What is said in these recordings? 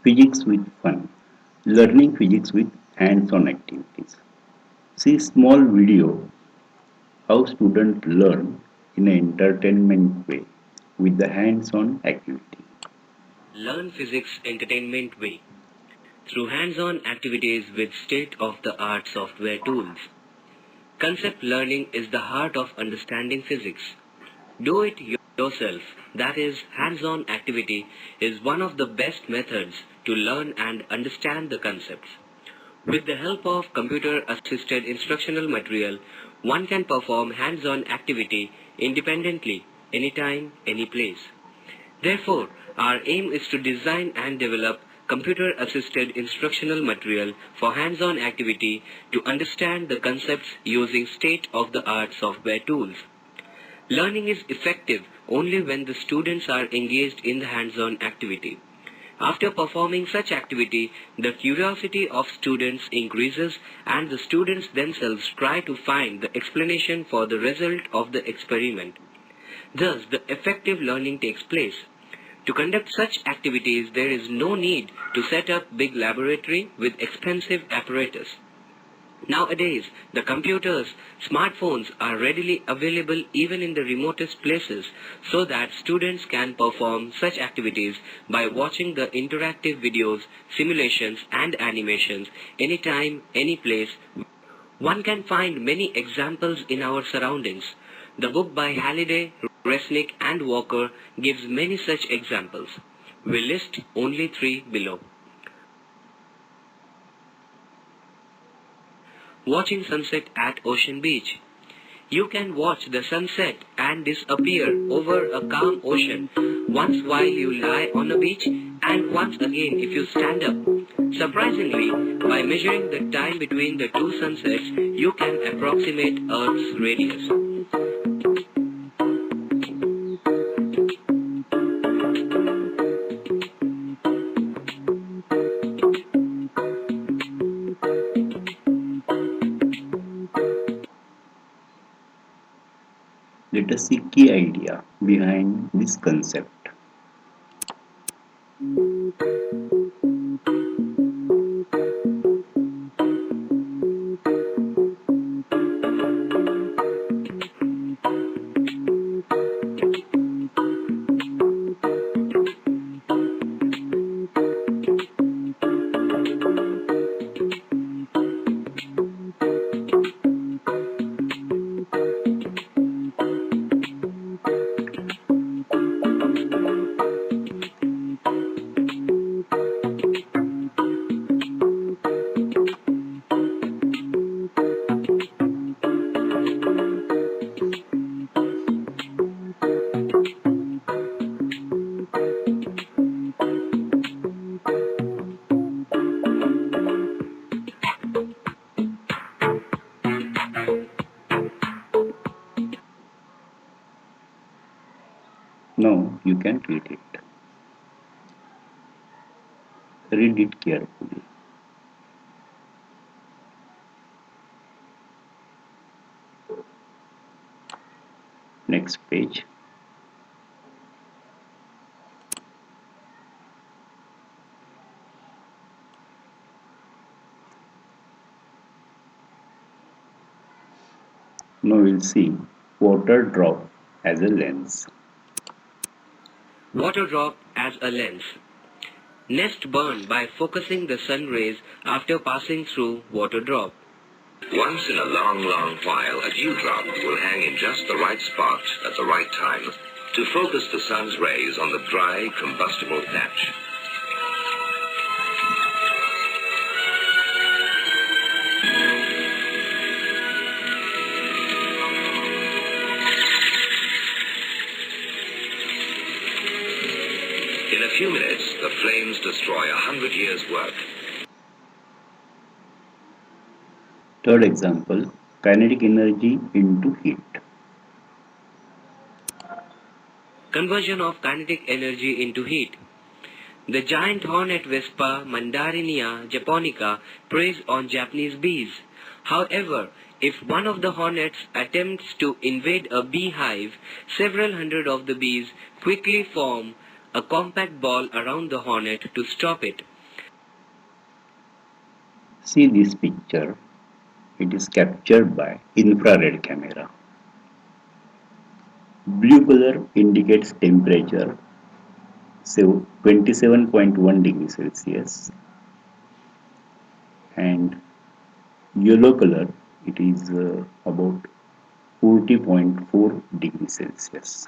Physics with fun. Learning physics with hands-on activities. See small video how students learn in an entertainment way with the hands-on activity. Learn physics entertainment way through hands-on activities with state-of-the-art software tools. Concept learning is the heart of understanding physics. Do it yourself, that is, hands-on activity is one of the best methods to learn and understand the concepts. With the help of computer-assisted instructional material, one can perform hands-on activity independently, anytime, any place. Therefore, our aim is to design and develop computer-assisted instructional material for hands-on activity to understand the concepts using state-of-the-art software tools. Learning is effective only when the students are engaged in the hands-on activity. After performing such activity, the curiosity of students increases and the students themselves try to find the explanation for the result of the experiment. Thus, the effective learning takes place. To conduct such activities, there is no need to set up big laboratory with expensive apparatus. Nowadays, the computers, smartphones are readily available even in the remotest places so that students can perform such activities by watching the interactive videos, simulations and animations anytime, any place. One can find many examples in our surroundings. The book by Halliday, Resnick and Walker gives many such examples. We list only 3 below. Watching sunset at Ocean Beach. You can watch the sunset and disappear over a calm ocean, once while you lie on a beach and once again if you stand up. Surprisingly, by measuring the time between the two sunsets, you can approximate Earth's radius. Let us see key idea behind this concept. Now you can read it. Read it carefully. Next page. Now we'll see water drop as a lens. Water drop as a lens. Nest burn by focusing the sun rays after passing through water drop. Once in a long, long while, a dewdrop will hang in just the right spot at the right time to focus the sun's rays on the dry, combustible patch. In a few minutes, the flames destroy 100 years' work. Third example, kinetic energy into heat. Conversion of kinetic energy into heat. The giant hornet Vespa Mandarinia japonica preys on Japanese bees. However, if one of the hornets attempts to invade a beehive, several hundred of the bees quickly form a compact ball around the hornet to stop it. See this picture. It is captured by infrared camera. Blue color indicates temperature, so 27.1 degrees Celsius, and yellow color, it is about 40.4 degrees Celsius.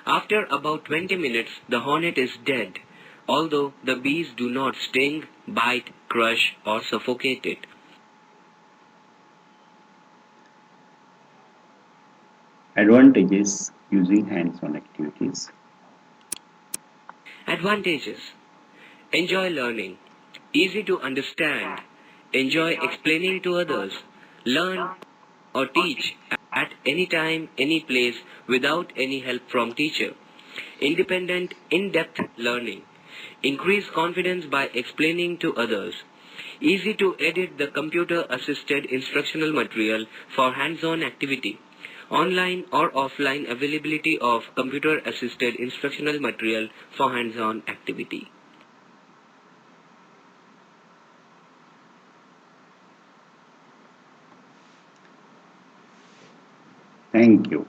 After about 20 minutes, the hornet is dead, although the bees do not sting, bite, crush, or suffocate it. Advantages using hands-on activities. Advantages: enjoy learning, easy to understand, enjoy explaining to others, learn or teach at any time, any place without any help from teacher. Independent, in-depth learning. Increase confidence by explaining to others. Easy to edit the computer-assisted instructional material for hands-on activity. Online or offline availability of computer-assisted instructional material for hands-on activity. Thank you.